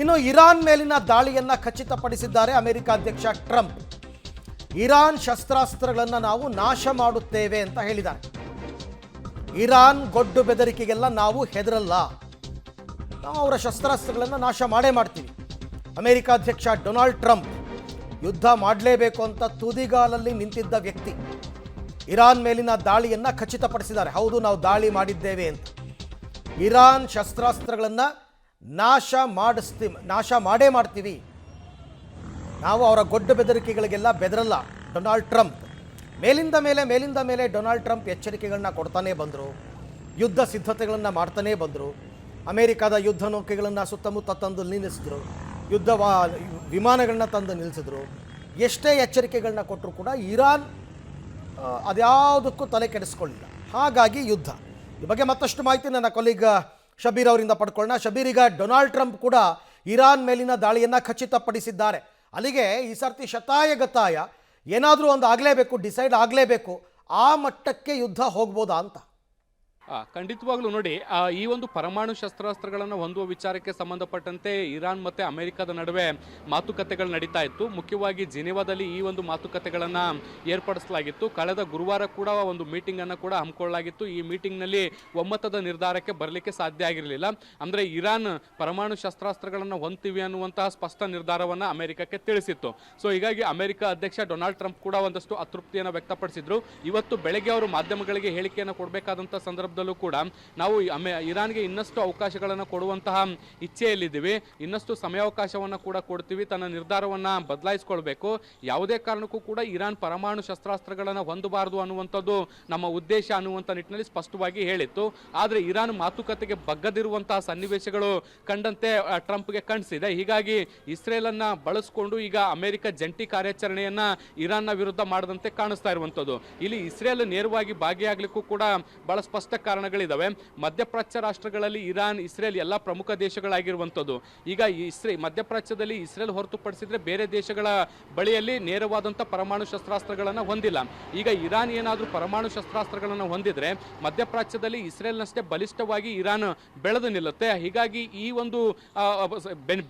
ಇನ್ನು ಇರಾನ್ ಮೇಲಿನ ದಾಳಿಯನ್ನ ಖಚಿತಪಡಿಸಿದ್ದಾರೆ ಅಮೆರಿಕ ಅಧ್ಯಕ್ಷ ಟ್ರಂಪ್. ಇರಾನ್ ಶಸ್ತ್ರಾಸ್ತ್ರಗಳನ್ನು ನಾವು ನಾಶ ಮಾಡುತ್ತೇವೆ ಅಂತ ಹೇಳಿದ್ದಾರೆ. ಇರಾನ್ ಗೊಡ್ಡು ಬೆದರಿಕೆಗೆಲ್ಲ ನಾವು ಹೆದರಲ್ಲ, ನಾವು ಅವರ ಶಸ್ತ್ರಾಸ್ತ್ರಗಳನ್ನು ನಾಶ ಮಾಡೇ ಮಾಡ್ತೀವಿ. ಅಮೆರಿಕ ಅಧ್ಯಕ್ಷ ಡೊನಾಲ್ಡ್ ಟ್ರಂಪ್ ಯುದ್ಧ ಮಾಡಲೇಬೇಕು ಅಂತ ತುದಿಗಾಲಲ್ಲಿ ನಿಂತಿದ್ದ ವ್ಯಕ್ತಿ ಇರಾನ್ ಮೇಲಿನ ದಾಳಿಯನ್ನು ಖಚಿತಪಡಿಸಿದ್ದಾರೆ. ಹೌದು, ನಾವು ದಾಳಿ ಮಾಡಿದ್ದೇವೆ ಅಂತ. ಇರಾನ್ ಶಸ್ತ್ರಾಸ್ತ್ರಗಳನ್ನು ನಾಶ ಮಾಡೇ ಮಾಡ್ತೀವಿ, ನಾವು ಅವರ ಗೊಡ್ಡು ಬೆದರಿಕೆಗಳಿಗೆಲ್ಲ ಬೆದರಲ್ಲ. ಡೊನಾಲ್ಡ್ ಟ್ರಂಪ್ ಮೇಲಿಂದ ಮೇಲೆ ಡೊನಾಲ್ಡ್ ಟ್ರಂಪ್ ಎಚ್ಚರಿಕೆಗಳನ್ನ ಕೊಡ್ತಾನೇ ಬಂದರು, ಯುದ್ಧ ಸಿದ್ಧತೆಗಳನ್ನು ಮಾಡ್ತಾನೇ ಬಂದರು. ಅಮೆರಿಕದ ಯುದ್ಧ ನೌಕೆಗಳನ್ನು ಸುತ್ತಮುತ್ತ ತಂದು ನಿಲ್ಲಿಸಿದ್ರು, ಯುದ್ಧ ವಿಮಾನಗಳನ್ನ ತಂದು ನಿಲ್ಲಿಸಿದ್ರು. ಎಷ್ಟೇ ಎಚ್ಚರಿಕೆಗಳನ್ನ ಕೊಟ್ಟರು ಕೂಡ ಇರಾನ್ ಅದ್ಯಾವುದಕ್ಕೂ ತಲೆ ಕೆಡಿಸ್ಕೊಳ್ಳಿಲ್ಲ. ಹಾಗಾಗಿ ಯುದ್ಧ. ಈ ಬಗ್ಗೆ ಮತ್ತಷ್ಟು ಮಾಹಿತಿ ನನ್ನ ಕೊಲೀಗ್ ಶಬೀರ್ ಅವರಿಂದ ಪಡ್ಕೊಳ್ಳೋಣ. ಶಬೀರ್, ಈಗ ಡೊನಾಲ್ಡ್ ಟ್ರಂಪ್ ಕೂಡ ಇರಾನ್ ಮೇಲಿನ ದಾಳಿಯನ್ನು ಖಚಿತಪಡಿಸಿದ್ದಾರೆ. ಅಲ್ಲಿಗೆ ಈ ಸರ್ತಿ ಶತಾಯಗತಾಯ ಏನಾದರೂ ಒಂದು ಆಗಲೇಬೇಕು, ಡಿಸೈಡ್ ಆಗಲೇಬೇಕು, ಆ ಮಟ್ಟಕ್ಕೆ ಯುದ್ಧ ಹೋಗ್ಬೋದಾ ಅಂತ? ಖಂಡಿತವಾಗ್ಲೂ ನೋಡಿ, ಈ ಒಂದು ಪರಮಾಣು ಶಸ್ತ್ರಾಸ್ತ್ರಗಳನ್ನು ಹೊಂದುವ ವಿಚಾರಕ್ಕೆ ಸಂಬಂಧಪಟ್ಟಂತೆ ಇರಾನ್ ಮತ್ತು ಅಮೆರಿಕದ ನಡುವೆ ಮಾತುಕತೆಗಳು ನಡೀತಾ ಇತ್ತು. ಮುಖ್ಯವಾಗಿ ಜಿನೆವಾದಲ್ಲಿ ಈ ಒಂದು ಮಾತುಕತೆಗಳನ್ನು ಏರ್ಪಡಿಸಲಾಗಿತ್ತು. ಕಳೆದ ಗುರುವಾರ ಕೂಡ ಒಂದು ಮೀಟಿಂಗನ್ನು ಕೂಡ ಹಮ್ಮಿಕೊಳ್ಳಲಾಗಿತ್ತು. ಈ ಮೀಟಿಂಗ್ನಲ್ಲಿ ಒಮ್ಮತದ ನಿರ್ಧಾರಕ್ಕೆ ಬರಲಿಕ್ಕೆ ಸಾಧ್ಯ ಆಗಿರಲಿಲ್ಲ. ಅಂದರೆ ಇರಾನ್ ಪರಮಾಣು ಶಸ್ತ್ರಾಸ್ತ್ರಗಳನ್ನು ಹೊಂದ್ತೀವಿ ಅನ್ನುವಂತಹ ಸ್ಪಷ್ಟ ನಿರ್ಧಾರವನ್ನು ಅಮೆರಿಕಕ್ಕೆ ತಿಳಿಸಿತ್ತು. ಸೊ ಹೀಗಾಗಿ ಅಮೆರಿಕ ಅಧ್ಯಕ್ಷ ಡೊನಾಲ್ಡ್ ಟ್ರಂಪ್ ಕೂಡ ಒಂದಷ್ಟು ಅತೃಪ್ತಿಯನ್ನು ವ್ಯಕ್ತಪಡಿಸಿದ್ರು. ಇವತ್ತು ಬೆಳಗ್ಗೆ ಅವರು ಮಾಧ್ಯಮಗಳಿಗೆ ಹೇಳಿಕೆಯನ್ನು ಕೊಡಬೇಕಾದಂಥ ಸಂದರ್ಭ ಕೂಡ ನಾವು ಇರಾನ್ಗೆ ಇನ್ನಷ್ಟು ಅವಕಾಶಗಳನ್ನು ಕೊಡುವಂತಹ ಇಚ್ಛೆಯಲ್ಲಿದ್ದೀವಿ, ಇನ್ನಷ್ಟು ಸಮಯಾವಕಾಶವನ್ನು ಕೂಡ ಕೊಡ್ತೀವಿ, ತನ್ನ ನಿರ್ಧಾರವನ್ನು ಬದಲಾಯಿಸಿಕೊಳ್ಬೇಕು, ಯಾವುದೇ ಕಾರಣಕ್ಕೂ ಕೂಡ ಇರಾನ್ ಪರಮಾಣು ಶಸ್ತ್ರಾಸ್ತ್ರಗಳನ್ನು ಹೊಂದಬಾರದು ಅನ್ನುವಂಥದ್ದು ನಮ್ಮ ಉದ್ದೇಶ ಅನ್ನುವಂಥ ನಿಟ್ಟಿನಲ್ಲಿ ಸ್ಪಷ್ಟವಾಗಿ ಹೇಳಿತ್ತು. ಆದರೆ ಇರಾನ್ ಮಾತುಕತೆಗೆ ಬಗ್ಗದಿರುವಂತಹ ಸನ್ನಿವೇಶಗಳು ಕಂಡಂತೆ ಟ್ರಂಪ್ಗೆ ಕಾಣಿಸಿದೆ. ಹೀಗಾಗಿ ಇಸ್ರೇಲನ್ನ ಬಳಸಿಕೊಂಡು ಈಗ ಅಮೆರಿಕ ಜಂಟಿ ಕಾರ್ಯಾಚರಣೆಯನ್ನ ಇರಾನ್ನ ವಿರುದ್ಧ ಮಾಡದಂತೆ ಕಾಣಿಸ್ತಾ ಇರುವಂಥದ್ದು. ಇಲ್ಲಿ ಇಸ್ರೇಲ್ ನೇರವಾಗಿ ಭಾಗಿಯಾಗಲಿಕ್ಕೂ ಕೂಡ ಬಹಳ ಸ್ಪಷ್ಟ ಕಾರಣಗಳಿದಾವೆ. ಮಧ್ಯಪ್ರಾಚ್ಯ ರಾಷ್ಟ್ರಗಳಲ್ಲಿ ಇರಾನ್, ಇಸ್ರೇಲ್ ಎಲ್ಲ ಪ್ರಮುಖ ದೇಶಗಳಾಗಿರುವಂಥದ್ದು. ಈಗ ಮಧ್ಯಪ್ರಾಚ್ಯದಲ್ಲಿ ಇಸ್ರೇಲ್ ಹೊರತುಪಡಿಸಿದ್ರೆ ಬೇರೆ ದೇಶಗಳ ಬಳಿಯಲ್ಲಿ ನೇರವಾದಂಥ ಪರಮಾಣು ಶಸ್ತ್ರಾಸ್ತ್ರಗಳನ್ನು ಹೊಂದಿಲ್ಲ. ಈಗ ಇರಾನ್ ಏನಾದರೂ ಪರಮಾಣು ಶಸ್ತ್ರಾಸ್ತ್ರಗಳನ್ನು ಹೊಂದಿದ್ರೆ ಮಧ್ಯಪ್ರಾಚ್ಯದಲ್ಲಿ ಇಸ್ರೇಲ್ನಷ್ಟೇ ಬಲಿಷ್ಠವಾಗಿ ಇರಾನ್ ಬೆಳೆದು ನಿಲ್ಲುತ್ತೆ. ಹೀಗಾಗಿ ಈ ಒಂದು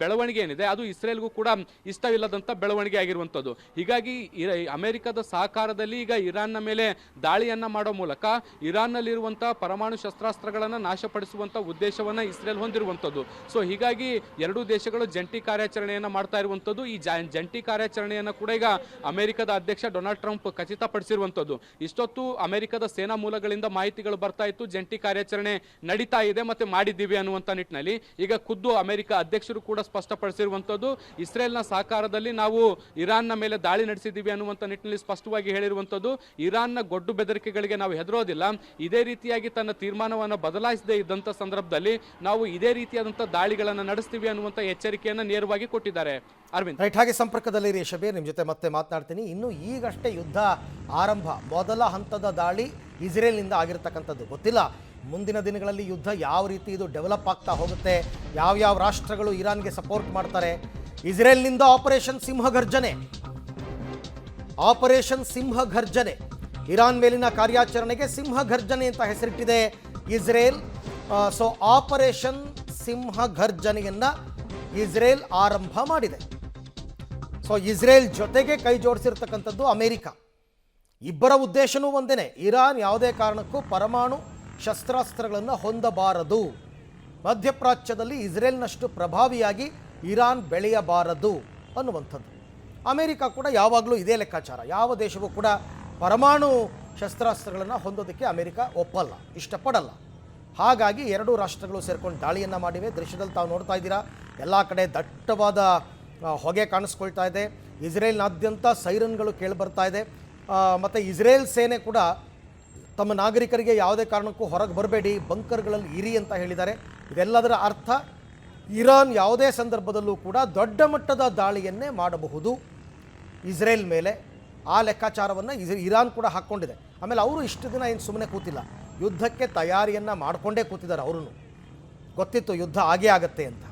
ಬೆಳವಣಿಗೆ ಏನಿದೆ ಅದು ಇಸ್ರೇಲ್ಗೂ ಕೂಡ ಇಷ್ಟವಿಲ್ಲದಂಥ ಬೆಳವಣಿಗೆ ಆಗಿರುವಂಥದ್ದು. ಹೀಗಾಗಿ ಅಮೆರಿಕದ ಸಹಕಾರದಲ್ಲಿ ಈಗ ಇರಾನ್ನ ಮೇಲೆ ದಾಳಿಯನ್ನ ಮಾಡೋ ಮೂಲಕ ಇರಾನ್ನಲ್ಲಿರುವಂಥ ಪರಮಾಣು ಶಸ್ತ್ರಾಸ್ತ್ರಗಳನ್ನು ನಾಶಪಡಿಸುವಂಥ ಉದ್ದೇಶವನ್ನು ಇಸ್ರೇಲ್ ಹೊಂದಿರುವಂಥದ್ದು. ಸೊ ಹೀಗಾಗಿ ಎರಡೂ ದೇಶಗಳು ಜಂಟಿ ಕಾರ್ಯಾಚರಣೆಯನ್ನು ಮಾಡ್ತಾ ಇರುವಂಥದ್ದು. ಈ ಜಂಟಿ ಕಾರ್ಯಾಚರಣೆಯನ್ನು ಕೂಡ ಈಗ ಅಮೆರಿಕದ ಅಧ್ಯಕ್ಷ ಡೊನಾಲ್ಡ್ ಟ್ರಂಪ್ ಖಚಿತಪಡಿಸಿರುವಂಥದ್ದು. ಇಷ್ಟೊತ್ತು ಅಮೆರಿಕದ ಸೇನಾ ಮೂಲಗಳಿಂದ ಮಾಹಿತಿಗಳು ಬರ್ತಾ ಇತ್ತು, ಜಂಟಿ ಕಾರ್ಯಾಚರಣೆ ನಡೀತಾ ಇದೆ ಮತ್ತೆ ಮಾಡಿದ್ದೀವಿ ಅನ್ನುವಂಥ ನಿಟ್ಟಿನಲ್ಲಿ. ಈಗ ಖುದ್ದು ಅಮೆರಿಕ ಅಧ್ಯಕ್ಷರು ಕೂಡ ಸ್ಪಷ್ಟಪಡಿಸಿರುವಂಥದ್ದು, ಇಸ್ರೇಲ್ನ ಸಹಕಾರದಲ್ಲಿ ನಾವು ಇರಾನ್ನ ಮೇಲೆ ದಾಳಿ ನಡೆಸಿದ್ದೀವಿ ಅನ್ನುವಂಥ ನಿಟ್ಟಿನಲ್ಲಿ ಸ್ಪಷ್ಟವಾಗಿ ಹೇಳಿರುವಂಥದ್ದು. ಇರಾನ್ನ ಗೊಡ್ಡು ಬೆದರಿಕೆಗಳಿಗೆ ನಾವು ಹೆದರೋದಿಲ್ಲ, ಇದೇ ರೀತಿಯಾಗಿ ತನ್ನ ತೀರ್ಮಾನವನ್ನು ಬದಲಾಯಿಸದೇ ಇದ್ದಂಥ ಸಂದರ್ಭದಲ್ಲಿ ನಾವು ಇದೇ ರೀತಿಯಾದಂಥ ದಾಳಿಗಳನ್ನು ನಡೆಸ್ತೀವಿ ಅನ್ನುವಂಥ ಎಚ್ಚರಿಕೆಯನ್ನು ನೇರವಾಗಿ ಕೊಟ್ಟಿದ್ದಾರೆ. ಅರವಿಂದ್, ರೈಟ್, ಹಾಗೆ ಸಂಪರ್ಕದಲ್ಲಿ ಶಬೀರ್, ನಿಮ್ಮ ಜೊತೆ ಮತ್ತೆ ಮಾತನಾಡ್ತೀನಿ. ಇನ್ನು ಈಗಷ್ಟೇ ಯುದ್ಧ ಆರಂಭ, ಮೊದಲ ಹಂತದ ದಾಳಿ ಇಸ್ರೇಲ್ನಿಂದ ಆಗಿರ್ತಕ್ಕಂಥದ್ದು. ಗೊತ್ತಿಲ್ಲ ಮುಂದಿನ ದಿನಗಳಲ್ಲಿ ಯುದ್ಧ ಯಾವ ರೀತಿ ಇದು ಡೆವಲಪ್ ಆಗ್ತಾ ಹೋಗುತ್ತೆ, ಯಾವ್ಯಾವ ರಾಷ್ಟ್ರಗಳು ಇರಾನ್ಗೆ ಸಪೋರ್ಟ್ ಮಾಡ್ತಾರೆ. ಇಸ್ರೇಲ್ನಿಂದ ಆಪರೇಷನ್ ಸಿಂಹಗರ್ಜನೆ, ಇರಾನ್ ಮೇಲಿನ ಕಾರ್ಯಾಚರಣೆಗೆ ಸಿಂಹಗರ್ಜನೆ ಅಂತ ಹೆಸರಿಟ್ಟಿದೆ ಇಸ್ರೇಲ್. ಸೊ ಆಪರೇಷನ್ ಸಿಂಹಗರ್ಜನೆಯನ್ನು ಇಸ್ರೇಲ್ ಆರಂಭ ಮಾಡಿದೆ. ಸೊ ಇಸ್ರೇಲ್ ಜೊತೆಗೆ ಕೈ ಜೋಡಿಸಿರ್ತಕ್ಕಂಥದ್ದು ಅಮೆರಿಕ. ಇಬ್ಬರ ಉದ್ದೇಶನೂ ಒಂದೇ, ಇರಾನ್ ಯಾವುದೇ ಕಾರಣಕ್ಕೂ ಪರಮಾಣು ಶಸ್ತ್ರಾಸ್ತ್ರಗಳನ್ನು ಹೊಂದಬಾರದು, ಮಧ್ಯಪ್ರಾಚ್ಯದಲ್ಲಿ ಇಸ್ರೇಲ್ನಷ್ಟು ಪ್ರಭಾವಿಯಾಗಿ ಇರಾನ್ ಬೆಳೆಯಬಾರದು ಅನ್ನುವಂಥದ್ದು. ಅಮೆರಿಕ ಕೂಡ ಯಾವಾಗಲೂ ಇದೇ ಲೆಕ್ಕಾಚಾರ, ಯಾವ ದೇಶವೂ ಕೂಡ ಪರಮಾಣು ಶಸ್ತ್ರಾಸ್ತ್ರಗಳನ್ನು ಹೊಂದೋದಕ್ಕೆ ಅಮೆರಿಕ ಒಪ್ಪಲ್ಲ, ಇಷ್ಟಪಡಲ್ಲ. ಹಾಗಾಗಿ ಎರಡೂ ರಾಷ್ಟ್ರಗಳು ಸೇರ್ಕೊಂಡು ದಾಳಿಯನ್ನು ಮಾಡಿವೆ. ದೃಶ್ಯದಲ್ಲಿ ತಾವು ನೋಡ್ತಾ ಇದ್ದೀರಾ, ಎಲ್ಲ ಕಡೆ ದಟ್ಟವಾದ ಹೊಗೆ ಕಾಣಿಸ್ಕೊಳ್ತಾ ಇದೆ. ಇಸ್ರೇಲ್ನಾದ್ಯಂತ ಸೈರನ್ಗಳು ಕೇಳಿಬರ್ತಾ ಇದೆ. ಮತ್ತು ಇಸ್ರೇಲ್ ಸೇನೆ ಕೂಡ ತಮ್ಮ ನಾಗರಿಕರಿಗೆ ಯಾವುದೇ ಕಾರಣಕ್ಕೂ ಹೊರಗೆ ಬರಬೇಡಿ, ಬಂಕರ್ಗಳಲ್ಲಿ ಇರಿ ಅಂತ ಹೇಳಿದ್ದಾರೆ. ಇದೆಲ್ಲದರ ಅರ್ಥ ಇರಾನ್ ಯಾವುದೇ ಸಂದರ್ಭದಲ್ಲೂ ಕೂಡ ದೊಡ್ಡ ಮಟ್ಟದ ದಾಳಿಯನ್ನೇ ಮಾಡಬಹುದು ಇಸ್ರೇಲ್ ಮೇಲೆ. ಆ ಲೆಕ್ಕಾಚಾರವನ್ನು ಇರಾನ್ ಕೂಡ ಹಾಕ್ಕೊಂಡಿದೆ. ಆಮೇಲೆ ಅವರು ಇಷ್ಟು ದಿನ ಏನು ಸುಮ್ಮನೆ ಕೂತಿಲ್ಲ, ಯುದ್ಧಕ್ಕೆ ತಯಾರಿಯನ್ನು ಮಾಡಿಕೊಂಡೇ ಕೂತಿದ್ದಾರೆ. ಅವರು ಗೊತ್ತಿತ್ತು ಯುದ್ಧ ಆಗೇ ಆಗತ್ತೆ ಅಂತ.